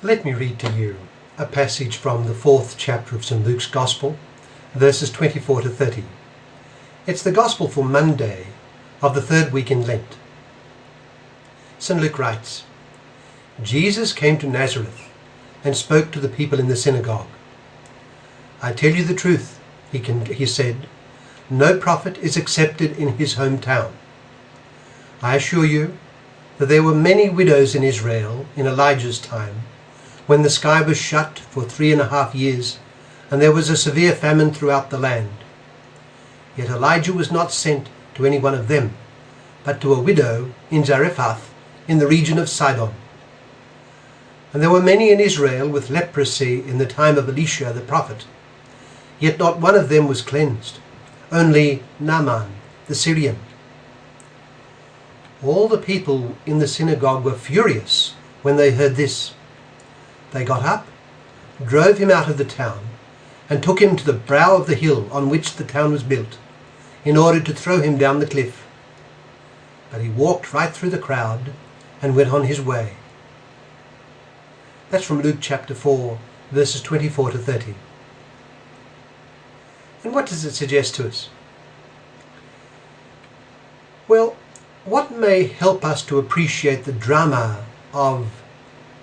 Let me read to you a passage from the 4th chapter of St. Luke's Gospel, verses 24 to 30. It's the Gospel for Monday of the 3rd week in Lent. St. Luke writes, Jesus came to Nazareth and spoke to the people in the synagogue. I tell you the truth, he said, no prophet is accepted in his hometown. I assure you that there were many widows in Israel in Elijah's time, when the sky was shut for 3.5 years, and there was a severe famine throughout the land. Yet Elijah was not sent to any one of them, but to a widow in Zarephath in the region of Sidon. And there were many in Israel with leprosy in the time of Elisha the prophet, yet not one of them was cleansed, only Naaman the Syrian. All the people in the synagogue were furious when they heard this. They got up, drove him out of the town, and took him to the brow of the hill on which the town was built, in order to throw him down the cliff. But he walked right through the crowd and went on his way. That's from Luke chapter 4, verses 24 to 30. And what does it suggest to us? Well, what may help us to appreciate the drama of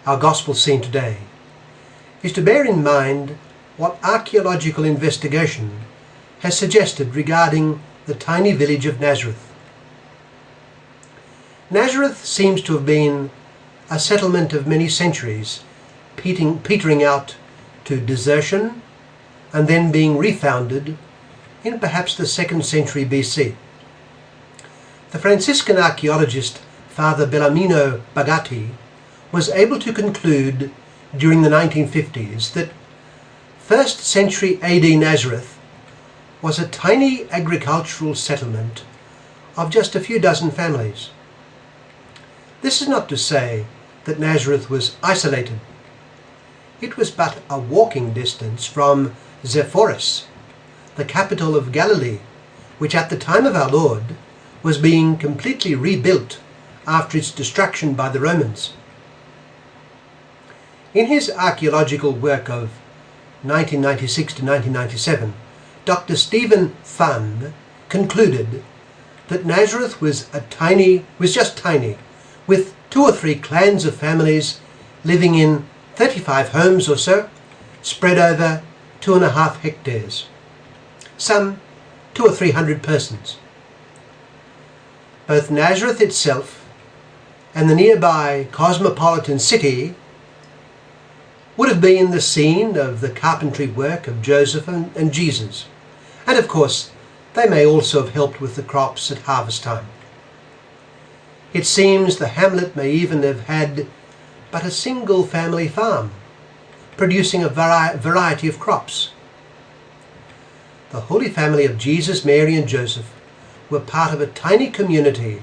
our gospel scene today is to bear in mind what archaeological investigation has suggested regarding the tiny village of Nazareth. Nazareth seems to have been a settlement of many centuries, petering out to desertion and then being refounded in perhaps the 2nd century BC. The Franciscan archaeologist Father Bellarmino Bagatti was able to conclude during the 1950s that 1st century AD Nazareth was a tiny agricultural settlement of just a few dozen families. This is not to say that Nazareth was isolated. It was but a walking distance from Sepphoris, the capital of Galilee, which at the time of our Lord was being completely rebuilt after its destruction by the Romans. In his archaeological work of 1996 to 1997, Dr. Stephen Thun concluded that Nazareth was just tiny, with 2 or 3 clans of families living in 35 homes or so, spread over 2.5 hectares, some 200 or 300 persons. Both Nazareth itself and the nearby cosmopolitan city would have been the scene of the carpentry work of Joseph and Jesus. And of course, they may also have helped with the crops at harvest time. It seems the hamlet may even have had but a single family farm, producing a variety of crops. The Holy Family of Jesus, Mary and Joseph were part of a tiny community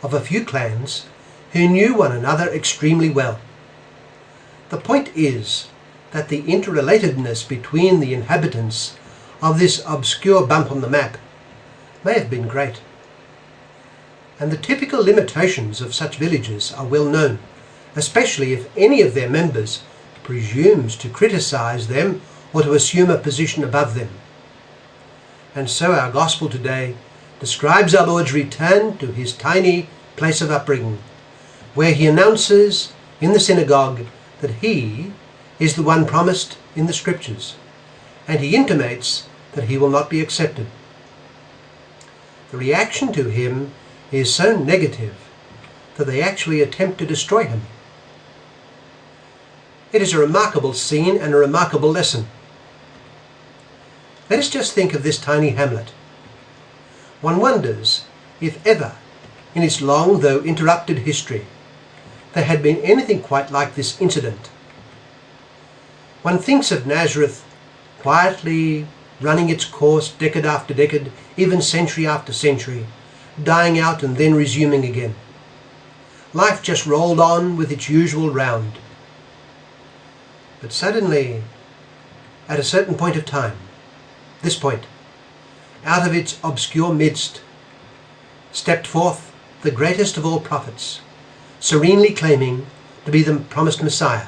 of a few clans who knew one another extremely well. The point is that the interrelatedness between the inhabitants of this obscure bump on the map may have been great. And the typical limitations of such villages are well known, especially if any of their members presumes to criticize them or to assume a position above them. And so our gospel today describes our Lord's return to his tiny place of upbringing, where he announces in the synagogue that he is the one promised in the scriptures, and he intimates that he will not be accepted. The reaction to him is so negative that they actually attempt to destroy him. It is a remarkable scene and a remarkable lesson. Let us just think of this tiny hamlet. One wonders if ever, in its long though interrupted history, there had been anything quite like this incident. One thinks of Nazareth quietly running its course decade after decade, even century after century, dying out and then resuming again. Life just rolled on with its usual round. But suddenly, at a certain point of time, this point, out of its obscure midst, stepped forth the greatest of all prophets, serenely claiming to be the promised Messiah,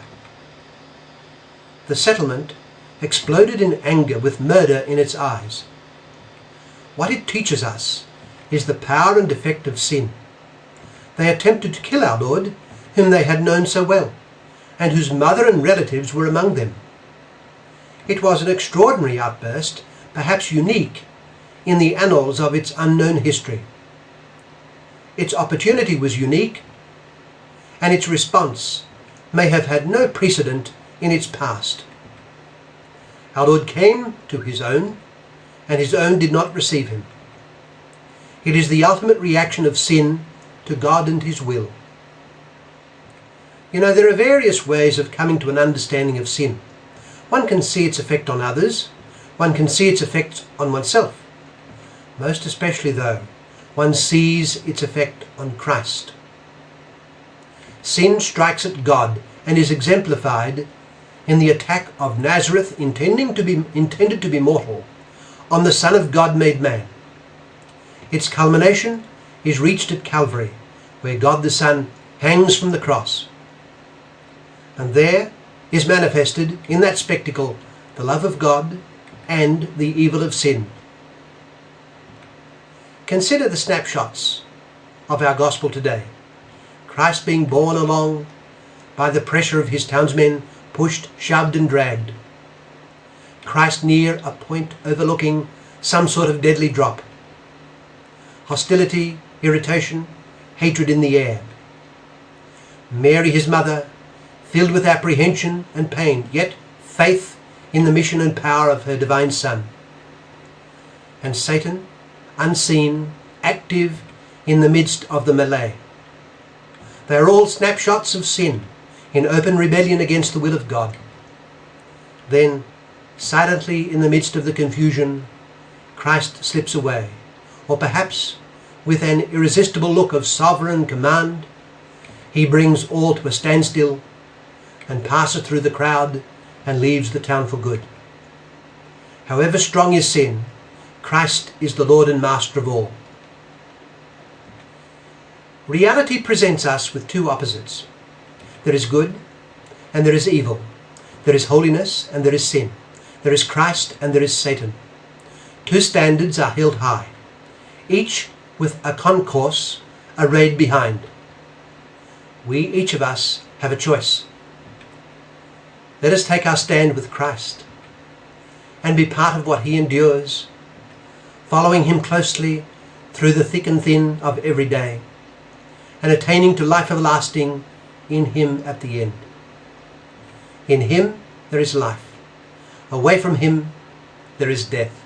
the settlement exploded in anger with murder in its eyes. What it teaches us is the power and effect of sin. They attempted to kill our Lord, whom they had known so well, and whose mother and relatives were among them. It was an extraordinary outburst, perhaps unique in the annals of its unknown history. Its opportunity was unique, and its response may have had no precedent in its past. Our Lord came to his own, and his own did not receive him. It is the ultimate reaction of sin to God and his will. You know, there are various ways of coming to an understanding of sin. One can see its effect on others. One can see its effects on oneself. Most especially, though, one sees its effect on Christ. Sin strikes at God and is exemplified in the attack of Nazareth, intended to be mortal, on the Son of God made man. Its culmination is reached at Calvary, where God the Son hangs from the cross. And there is manifested in that spectacle the love of God and the evil of sin. Consider the snapshots of our gospel today. Christ being borne along by the pressure of his townsmen, pushed, shoved and dragged. Christ near a point overlooking some sort of deadly drop. Hostility, irritation, hatred in the air. Mary, his mother, filled with apprehension and pain, yet faith in the mission and power of her divine Son. And Satan, unseen, active in the midst of the melee. They are all snapshots of sin in open rebellion against the will of God. Then, silently in the midst of the confusion, Christ slips away, or perhaps with an irresistible look of sovereign command, he brings all to a standstill and passes through the crowd and leaves the town for good. However strong is sin, Christ is the Lord and Master of all. Reality presents us with two opposites. There is good and there is evil. There is holiness and there is sin. There is Christ and there is Satan. Two standards are held high, each with a concourse arrayed behind. We, each of us, have a choice. Let us take our stand with Christ and be part of what he endures, following him closely through the thick and thin of every day, and attaining to life everlasting in him at the end. In him there is life. Away from him there is death.